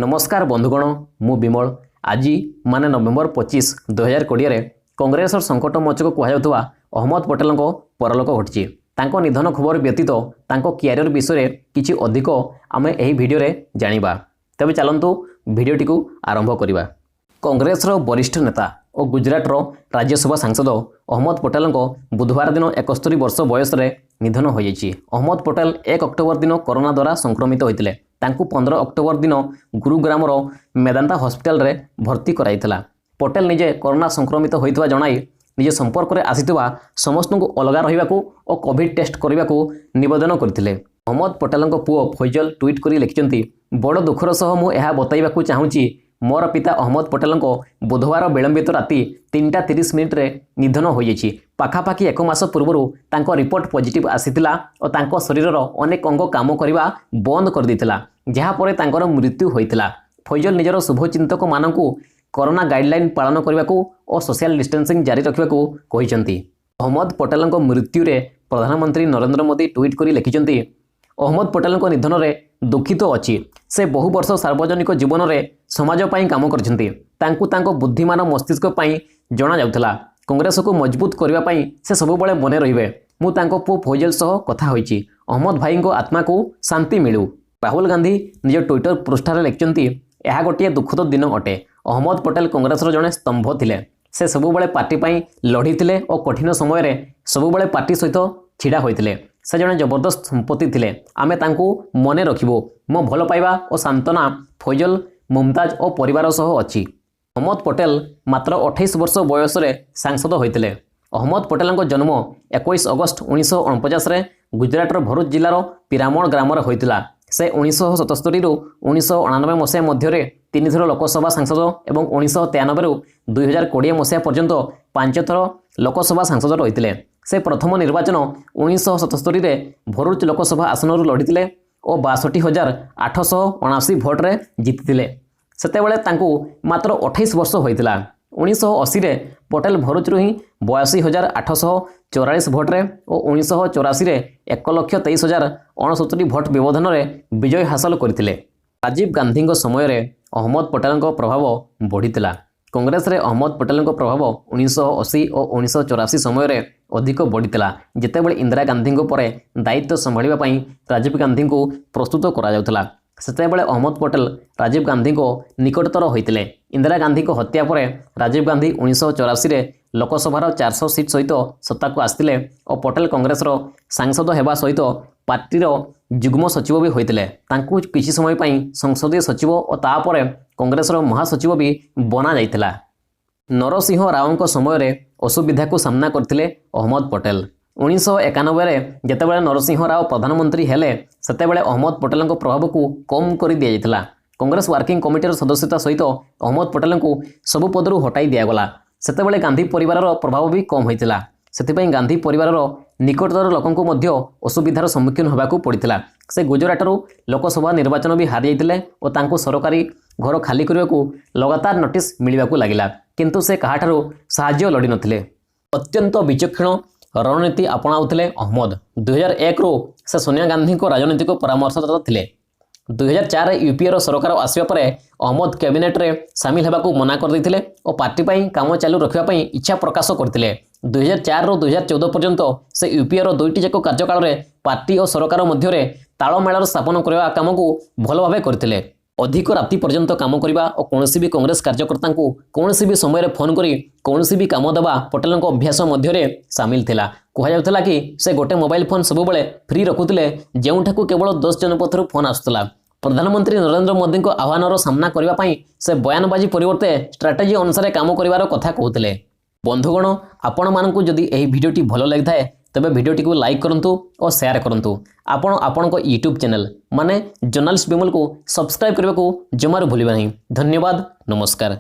नमस्कार बंधुगण मु बिमल आज माने नवेम्बर 25 2020 कांग्रेस संकट मंच को कहुवा अहमद पटेल परलोक घटी निधन खबर व्यतीत क्यारियर विषय किछि अधिक आम यही भिडियो जानिबा। तबे चलंतु भिडियोटी को आरंभ करवा। कांग्रेस वरिष्ठ नेता और गुजरात राज्यसभा सांसद अहमद पटेल बुधवार दिन 71 वर्ष बयस निधन हो जाइछि। अहमद पटेल 1 अक्टोबर दिन कोरोना द्वारा संक्रमित होते 15 अक्टोबर दिन गुरुग्राम मेदांता हॉस्पिटल रे भर्ती कराइथिला। पटेल निजे कोरोना संक्रमित होइतबा जणाई निजे संपर्क में आसीथिबा समस्त को अलग रहिबाकू और कोविड टेस्ट करबाकू निवेदन करथिले। अहमद पटेल पुओ फैजल ट्वीट करी लिखिचंती, बड़ दुखर सह मु एहा बताइबाकू चाहूची मोर पिता अहमद पटेल बुधवार विलंबित राति 3:30 रे निधन हो जाइछि। पाखापाखि 1 मास पूर्व तांको रिपोर्ट पॉजिटिव आसीथिला और तांको शरीरर अनेक अंग काम करबा बंद कर दिथिला, जहा परे तांकर मृत्यु होइथिला। फैजल निजर शुभचिंतक मानकू कोरोना गाइडलाइन पालन करबाकू और सोशल डिस्टेंसिंग जारी रखबाकू कहिसंती। अहमद पटेल मृत्यु रे प्रधानमंत्री नरेंद्र मोदी ट्वीट करी लिखिसंती, अहमद पटेल निधन रे दुखित अच्छी। से बहु वर्ष सार्वजनिक जीवन में समाज पई काम करछंती। तांकू तांको बुद्धिमान मस्तिष्क पई जणा जाउथला। कांग्रेस को मजबूत करबा पई से सबुबळे मने रहिबे। मु तांको पु फैजल सह कथा होईची। अहमद भाई को आत्मा को शांति मिलू। राहुल गांधी निज ट्विटर पृष्ठारे लिखिचंती, यह गोटे दुखद दिन अटे। अहमद पटेल कांग्रेस जड़े स्तंभ थिले। से सबुबळे पार्टी पई लढिथिले और कठिन समय रे सबुबळे पार्टी सहित छिड़ा होइथिले। से जड़े जबरदस्त संपत्ति थिले। आमे तांकू मने रखिबो। मो भल पाइबा और सांत्वना फैजल, मुमताज और परिवार सह अच्छी। अहमद पटेल मात्र 28 वर्ष बयस सांसद होइथिले। अहमद पटेल जन्म 21 अगस्त 1949 रे गुजरात भरूच जिलार पिरामण ग्राम होइतिला। से 1977 रु 1999 मसीहा मध्य 3 थर लोकसभा सांसद और 1993 रु 2020 मसीहा पर्यंत 5 थर लोकसभा सांसद रही। से प्रथम निर्वाचन 1977 रे भरूच लोकसभा आसन लड़ीते और 62,879 भोट रे जीतिले। सेतेबेले तांकू मात्र 28 वर्ष होइतिला। 1980 रे पटेल भरूच रु ही 82,844 भोट रे और 1984 रे 1,23,069 भोट व्यवधान रे विजय हासिल करथिले। राजीव गांधी समय रे अहमद पटेल प्रभाव बढ़ीतिला। कांग्रेस रे अहमद पटेल प्रभाव 1980 और 1984 समय रे अधिक बढ़ीतिला, जेतेबेले इंदिरा गांधी पर दायित्व संभाळिबा पई राजीव गांधी को प्रस्तुत करा जाउथला। सेतेबेले अहमद पटेल राजीव गांधी को निकटतर होइतिले। इंदिरा गांधी को हत्या पर राजीव गांधी 1984 रे लोकसभार 400 सीट सहित सत्ता को आसतिले और पटेल कांग्रेस सांसद हेबा सहित पार्टीर जुग्म सचिव भी होइतिले। तांकू किछि समय पई संसदीय सचिव और तापर कांग्रेस महासचिव भी बना जाइतिला। नरसिंह राव समय रे असुविधा को सामना करथिले अहमद पटेल। 1991 रे जेतेबेले नरसिंह राव प्रधानमंत्री हेले सेतेबेले अहमद पटेल प्रभाव को कम कर दिया जाइतिला। कांग्रेस वर्किंग कमिटीर सदस्यता सहित अहमद पटेल को सबु पदरु हटाई दियागला। सेतेबेले गांधी परिवार प्रभाव भी कम होइतिला। सेतिपई गांधी परिवार निकटतर लोकंको मध्य असुविधार सम्मुखीन होबाकू पड़ितिला। से गुजरात लोकसभा निर्वाचन भी हारि जाइतिले और तांको सरकारी घर खाली करबाकू लगातार नोटिस मिलिबाकू लागिला, किंतु से काहाठारू साहाय्य लड़ी नथिले। अत्यंत विचक्षण रणनीति अपनाउथिले अहमद। 2001 रु से सोनिया गांधी को राजनीतिक परामर्शदाता थिले। 2004 यूपीए सरकार आसिबा परे अहमद कैबिनेट रे शामिल हेबाकू मना कर दैथिले और पार्टी पई काम चालू रखिबा पई इच्छा प्रकाश करथिले। 2004 रु 2014 पर्यंत से यूपीए 2टी जाक कार्यकाल रे पार्टी और सरकार मध्य रे तालमेल स्थापन करबा काम को भल भाबे करथिले। अधिक राति पर्यंत काम करबा और कोनोसी भी कांग्रेस कार्यकर्ता को कोनोसी भी समय रे फोन करी कोनोसी भी काम देबा पटेल अभ्यास मध्य रे शामिल थिला। कहा जाउथला कि से गोटे मोबाइल फोन सब बेले फ्री रखुथिले, जेउठाकू केवल 10 जनपथरु फोन आसुतला। प्रधानमंत्री नरेंद्र मोदी को आह्वानर सामना करबा पई से बयानबाजी परिवर्ते स्ट्राटेजी अनुसार काम करिवार कथा कहउथिले। बंधुगण, आपण मानकू जदि एही भिडियोटी भलो लागथाय तबे भिडियोटी को लाइक करंतु और शेयर करंतु। आपण आपणको यूट्यूब चैनल माने जर्नलिस्ट बिमल को सब्सक्राइब करबा को जमार भूलिबा नहीं। धन्यवाद, नमस्कार।